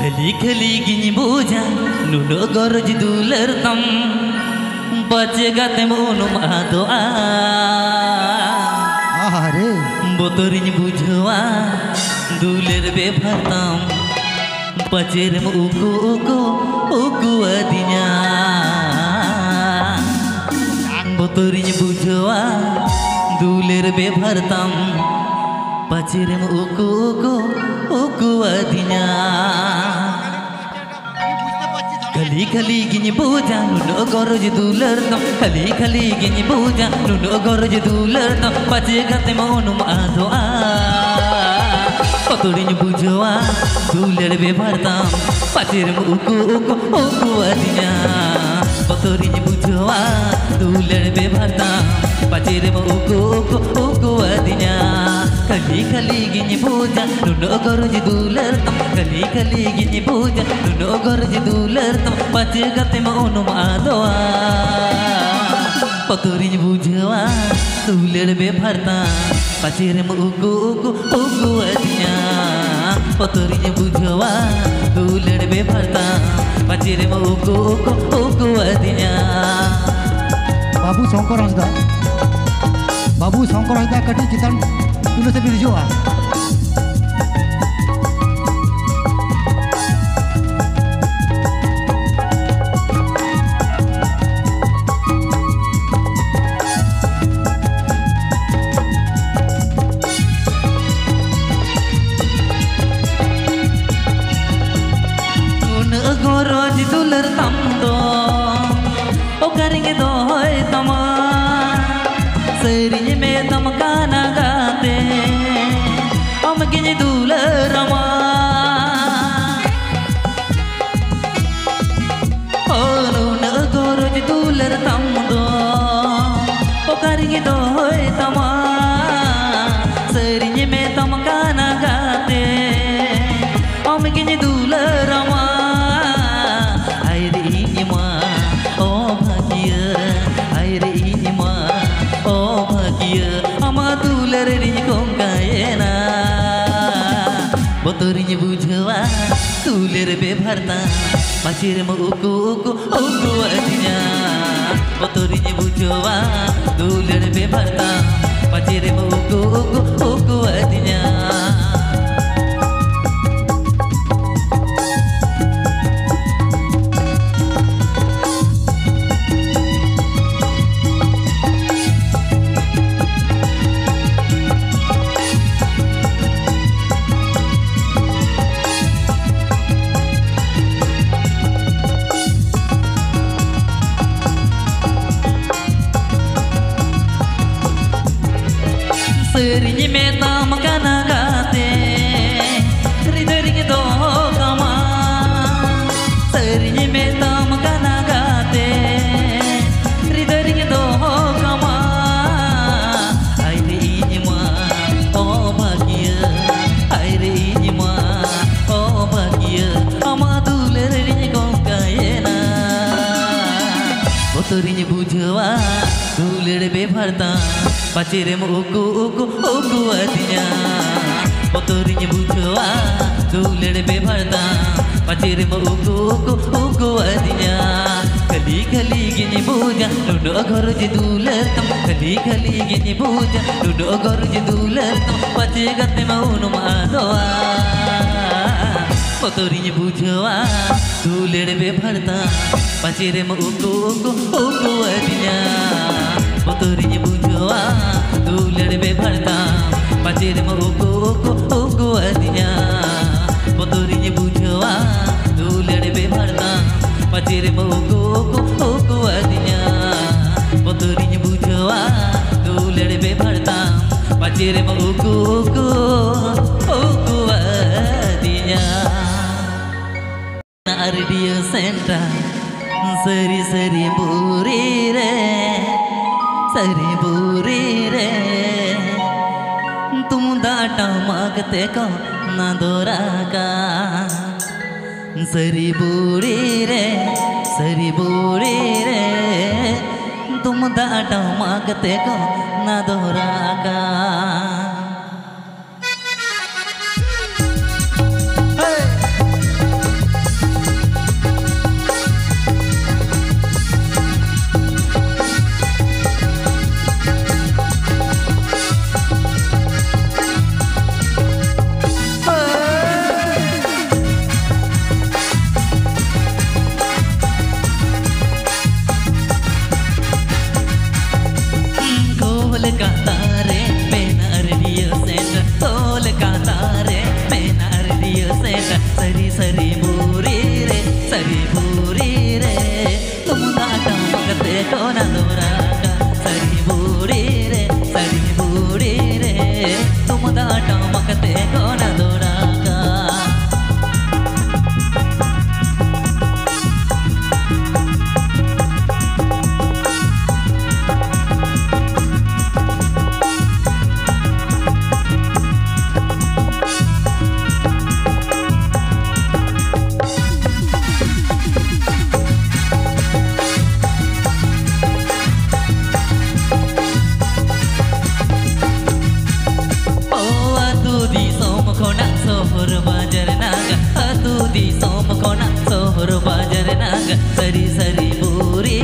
खली खली गिनी बोझा नुनो गरज दुलर तम बचे गाते मोनु मादोआ आहारे बोतरिन बुझवा दुलर बेभरतम बचेर उको उको उको अदिnya बोतरिन बुझवा दुलर बेभरतम बचेर उको उको उको अदिnya खली खली गिनी बोझा नुनो गरज दुलर तम खली खली गिनी बोझा नुनो गरज दुलर तम बचे गाते मोनु मादोआ पतोरिन बुझवा दुलर बेभरतम बचेर उको उको उको अदिnya पतोरिन बुझवा दुलर बेभरतम बचेर उको उको उको अदिnya खली खली गिनी बोझा नुनो गरज दुलर तम खली खली गिनी बोझा नुनो गरज दुलर तम बचे गाते मोनु मादोआ पतोरिन बुझवा दुलर बेभरतम बचेर उको उको उको अदिnya पतोरिन बुझवा दुलर बेभरतम बचेर उको उको उको अदिnya बाबू शंकर हंसदा कटी चितान तुलो से बिरजोआ गरज दुलर तम दो ओ करेंगे दो होय तमा सरिये में तम गाना गाते हम गिने दुलर रमा ओ न गरज दुलर तम दो ओ करेंगे दो होय तमा सरिये में तम गाना गाते हम गिने दुलर रमा बोतरिन बुझवा दुलर बेभरतम बचेर उको उको उको अदिnya बोतरिन बुझवा दुलर बेभरतम बचेर उको उको उको अदिnya सरिये में ताम गाना गाते हृदय दो कमा सरिये में ताम गाना गाते हृदय दो कमा आई रे इनिमा ओ भाग्य आई रे इनिमा ओ भाग्य अमा दुलर रे गोंगायना बोतरिन बुझवा दुलर बेभरतम बचेर उको उको उको अदिnya बोतरिन बुझवा दुलर बेभरतम बचेर उको उको उको अदिnya खली खली गिनी बोझा नुनो गरज दुलर तम खली खली गिनी बोझा नुनो गरज दुलर तम बचे गाते मोनु मादोआ बोतरिन बुझवा दुलर बेभरतम बचेर उको उको उको अदिnya बोतरिन बुझवा दुलर बेभरतम बचेर उको उको उको अदिnya बोतरिन बुझवा दुलर बेभरतम बचेर उको उको उको अदिnya बोतरिन बुझवा दुलर बेभरतम बचेर उको उको उको अदिnya नारडियो सेंटा सरी सरी बुरी रे सरी बुरी रे तुम दाटा मागते को ना दोरा का सरी बुरी रे तुम दाटा मागते को ना दोरा का sohor bajar naga atu di som kona sohor bajar naga sari sari buri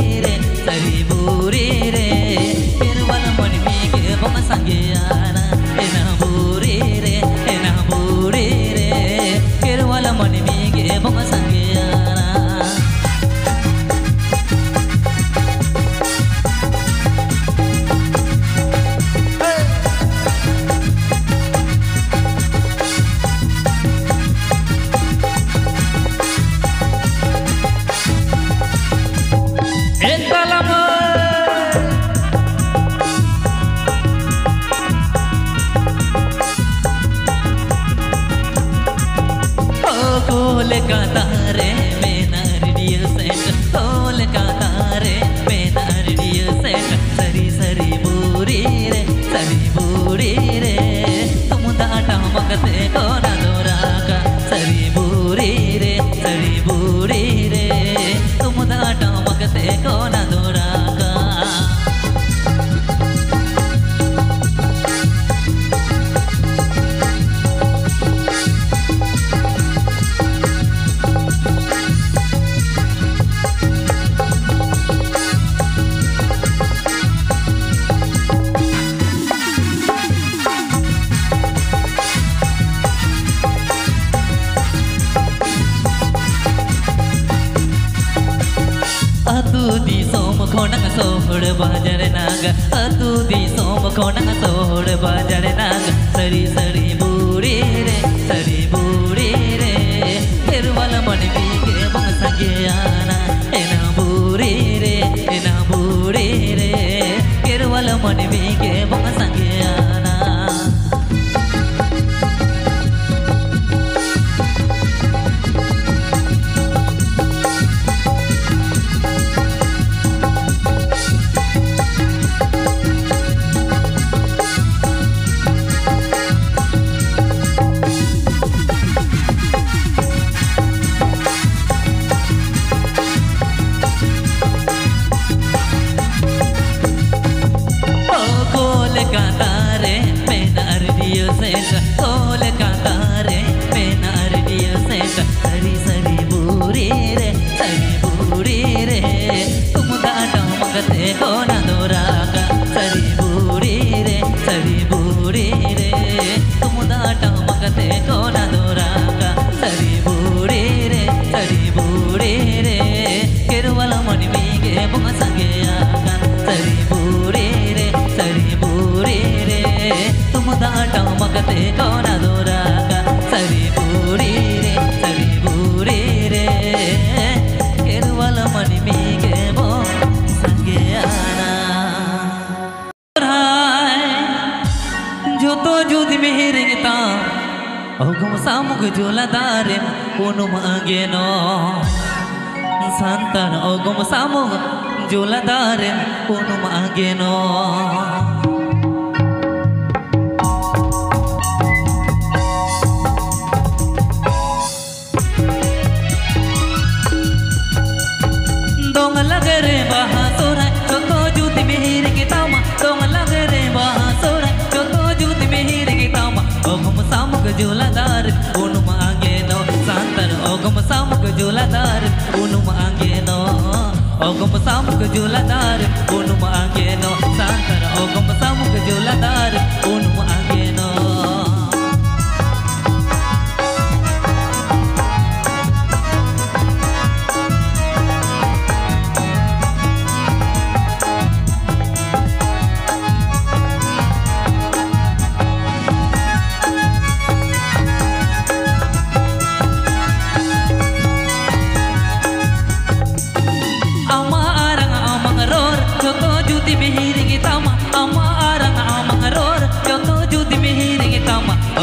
re kirwal mon mi ke bom sangiana ena buri re kirwal mon mi ke bom sangiana Tol ka tare mena radio set tol ka tare mena radio set sari sari buri re tum data magate kona doraka sari buri re tum data magate kona doraka atu di som khona sohor bajar naga atu di som khona sohor bajar naga sari sari buri re kirwal mon mi ke bom sangiana ena buri re kirwal mon mi ke bom sangiana tare mena radio set tol ka tare mena radio set sari sari buri re tum data magate kona doraka sari buri re tum data magate kona doraka sari buri re kirwal mon mi ke bom sangiana sari buri re tum data magate kona doraka sari buri re kirwal mon mi ke bom sangiana joto judi meherengta ogum samug joladare unum ageno santan ogum samug joladare unum ageno dong lagare bahasura joto judi meherengta dong lagare bahasura joto judi meherengta ogum samug joladare unum ageno santan ogum samug joladare unum ageno ogum samug joladare unum ageno santan ogum samug joladare unum ageno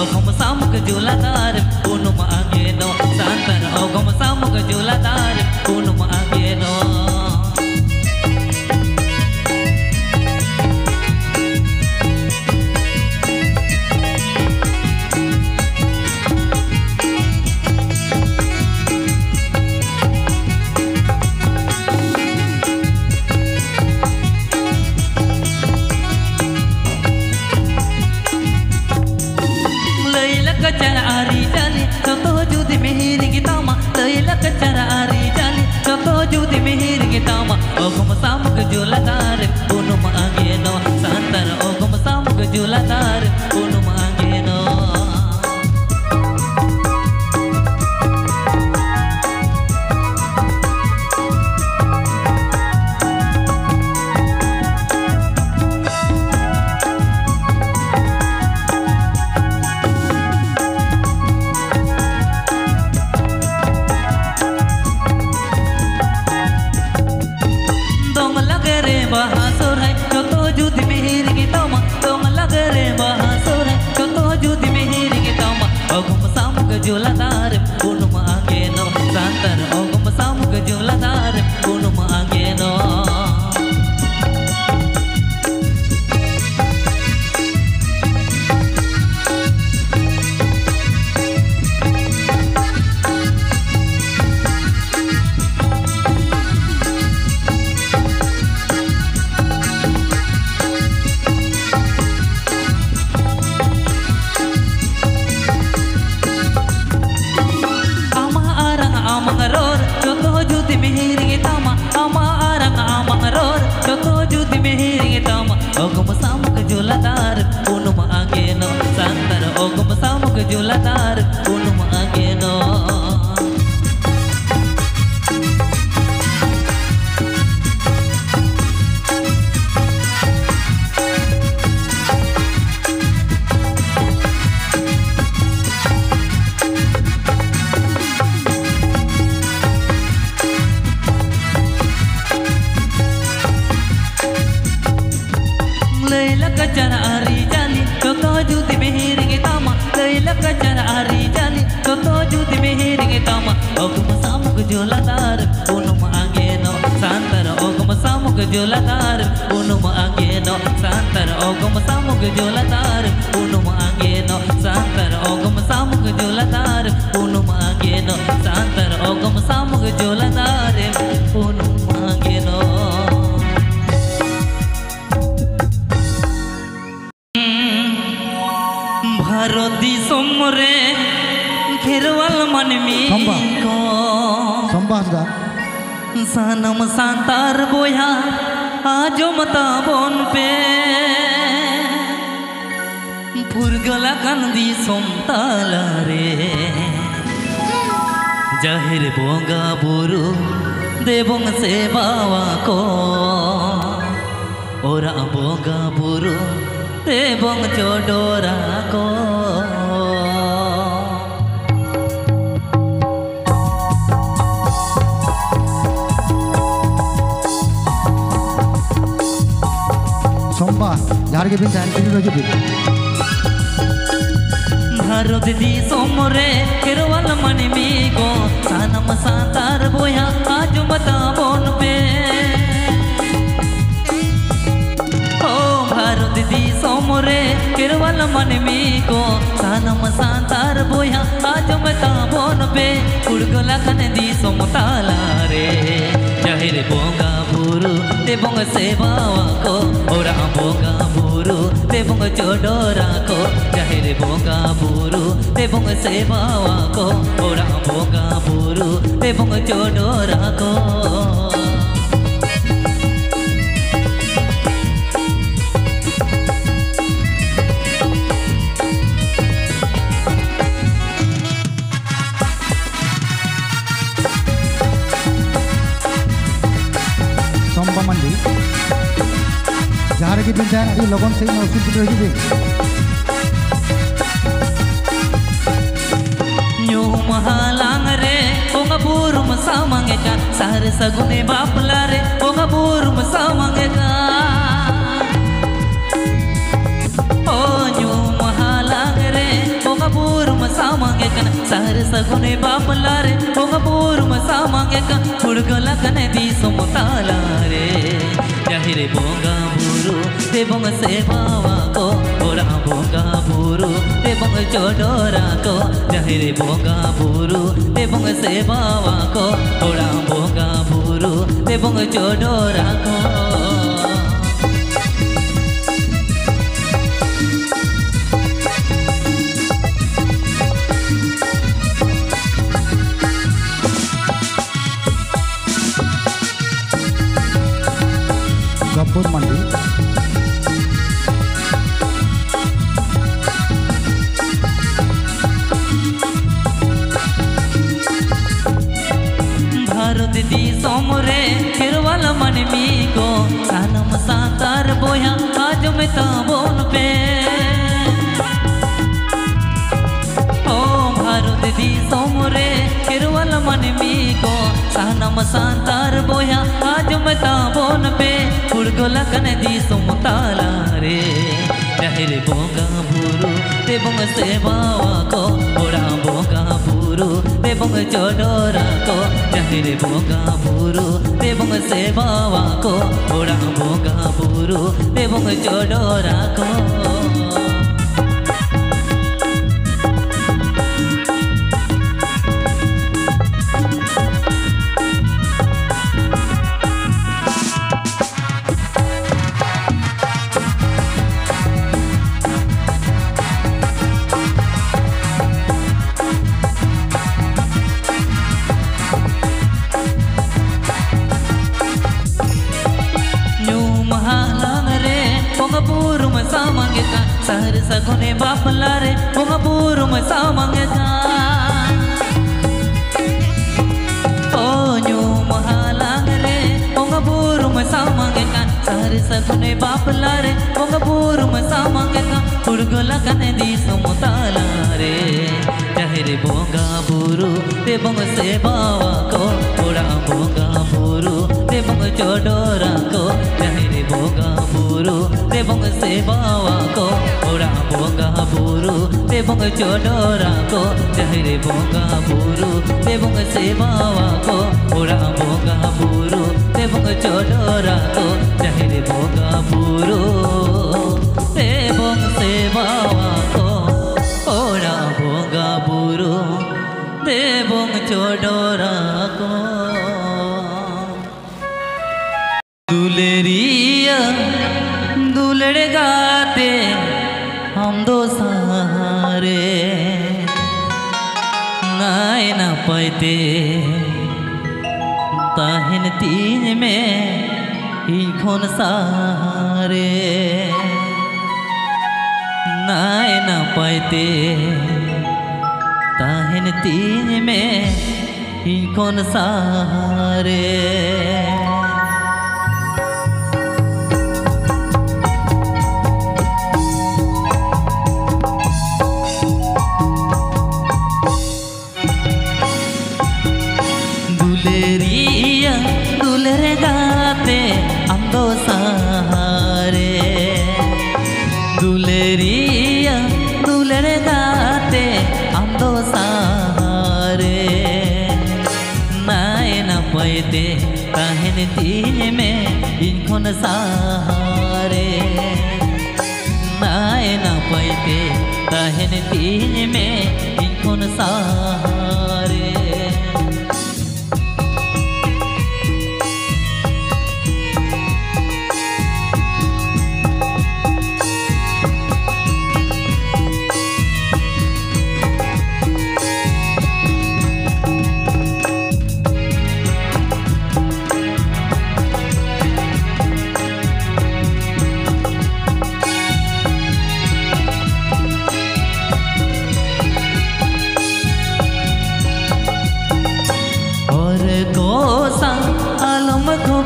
ogum samug joladare unum ageno santan ogum samug joladare unum ageno Ari juladar Unum angeno Santar ogum samuk juladar Unum angeno Ogum samuk juladar unum angeno Santar ogum samuk juladar unum angeno Kacara ari jali toto juti mehiringi tama Leila kacara ari jali toto juti mehiringi tama Ogum samuk juladar unum angeno Santar ogum samuk juladar unum angeno Santar ogum samuk juladar unum angeno Santar ogum samuk juladar unum angeno Santar ogum samuk juladar unum angeno Harodi somre kherwal manmi ko Sambasga sanam santar boya ajom tabon pe purgala kandi somtala re jahir bonga buru debong sebawa ko ora bonga buru Tebong jodora ko Somba jahar ke bintan ini lagi bit Bharot di somre kerwal manmi ko sanam santar boya ajum tabon pe di somre kerwal manmi ko sanam santar boya ajum tabon pe urgola kan di somtala re jahir bonga buru tebong sebawa ko ora bonga buru tebong jodora ko jahir bonga buru tebong sebawa ko ora bonga buru tebong jodora ko Somba mandi jahar ke bintan adi logon sei no usul lagi bit Nyu mahalang re onga burum samangeka sar sagune bapla re onga burum samangeka Oh nyu mahalang re onga burum samangeka sar sagune bapla re onga burum samangeka urgola kan di somtala re jahir bonga buru tebong sebawa ko ora bonga buru tebong jodora ko jahir bonga buru tebong sebawa ko ora bonga buru tebong jodora ko Gabur mandi Bharot di somre kerwal manmi ko sanam santar boya ajum tabon pe Oh Bharot di somre kerwal manmi ko sanam santar boya ajum tabon pe urgola kan di somtala re jahir bonga buru tebong sebawa ko ora bonga buru Debong jodora ko Jahire bonga buru Debong sebawa ko Orang bonga buru Debong jodora ko Pungapuru masamangeta sahar sagune bapalare Pungapuru masamangeta Onyu mahalangre Pungapuru masamangeta sahar sagune bapalare Pungapuru masamangeta Urgola kane di samutalare Jahire bonga buru te bong se bawa ko Ora bonga buru te bong jodora ko Jahire bonga buru te bong se bawa ko Ora bonga buru te bong jodora ko Jahire bonga buru te bong se bawa ko Ora bonga buru te bong jodora ko Jahire bonga buru te bong se bawa ko Ora bonga buru te bong jodora ko दुलेरिया दुलड़ गाते हम दो सहारे नाय ना पाते ताहिन तीन में ही खोन सहारे नाय ना पाते ताहिन तीन में ही खोन सहारे दुलेरिया दुलरे गाते हम दो सहारे दुलेरिया दुलरे गाते हम दो सहारे नाय ना पाते ताहिन तीन में इनको न सहारे नाय ना पाते ताहिन तीन में इनको न सहारे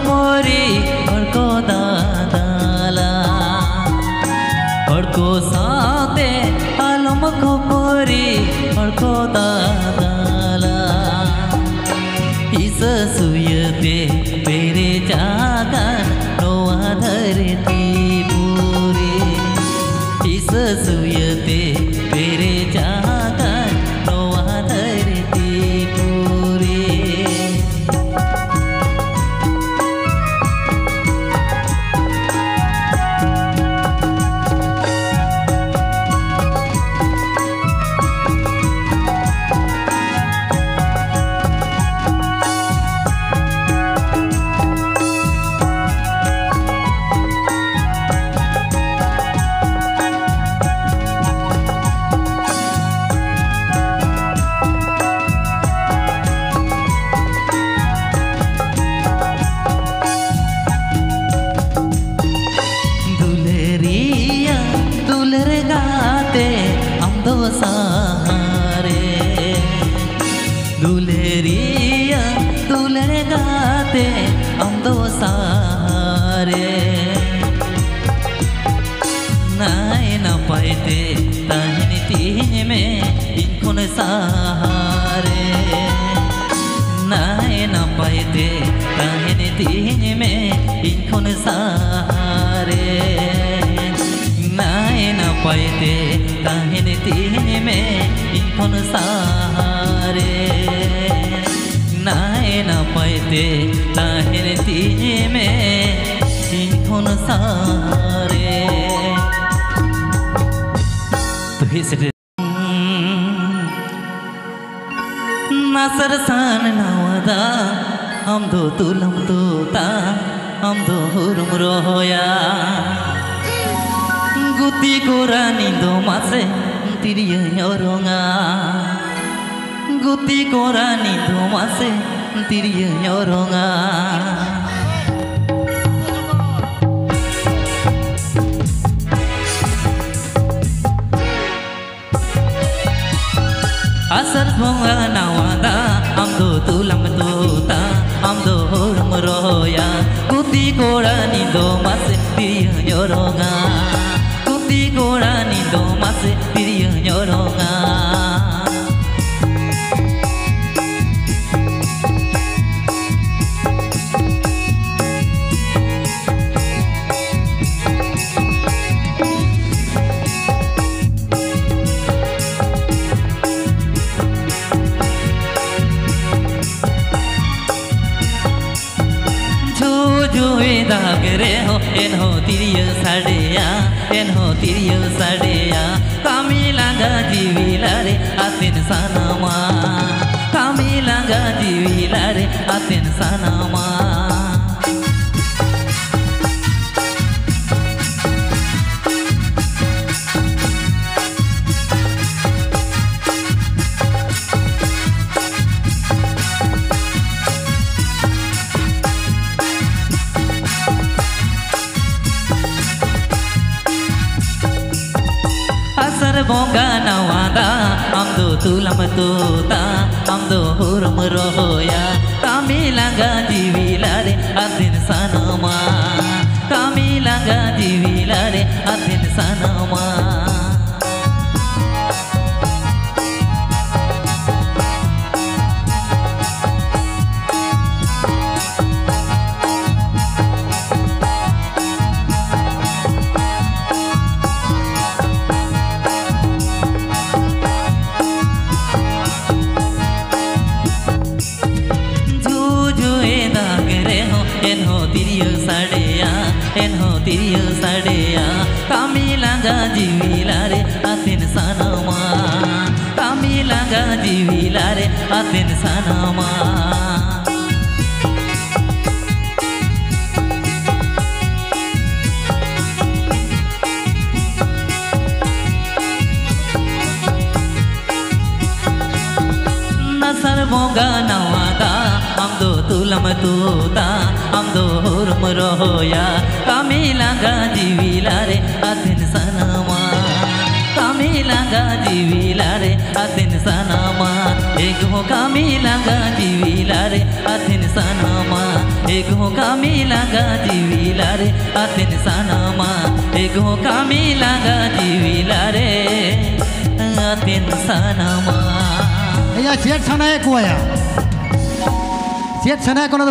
मोरी और को दादाला और को साते आलम को मोरी और को दादाला इस सुयते तेरे जागन रोआ धरती पूरी इस सुयते तेरे जागन रोआ धरती पूरी दो सहारे दुलेरिया दुलर गाते हम दो सहारे नाय ना पाते ताहिन तीन में इनको न सहारे नाय ना पाते ताहिन तीन में इनको न सहारे नाय ना पाते ताहिन तीन में इनको न सहारे रे नाय ना पाइते ताहिर तीजे में चिन्हन सारे तो हिसरे नासर सान नवादा हम दो तुलम तोता हम दो हुरुम रोया गुती कोरा निंदो मासे तिरिया योरोंगा गुती कोरा निंदो मासे तिरिया योरोंगा asar bonga nawada amdo tulam tuta amdo horum roya kuti kora nindo mas tiriya nyoronga kuti kora nindo mas tiriya nyoronga दागरे हो एन हो तिरिया साड़िया कामिलांगा जीविला रे आतिन सानामा कामिलांगा जीविला रे आतिन सानामा bonga nawada amdo tulam tuta amdo hurum roya kamilanga jivilare atin sanama kamilanga jivilare atin sanama तिरिया साड़िया कामिलांगा जीविला रे आतिन सानामा कामिलांगा जीविला रे आतिन सानामा nasar bonga nawada amdo tulam tuta amdo hurum roya kamilanga jiviला रे atin sanama kamilanga jiviला रे atin sanama ek ho kamilanga jiviला रे atin sanama ek ho kamilanga jiviला रे atin sanama ek ho kamilanga jiviला रे atin sanama ya siat sana ya kuaya siat sana kono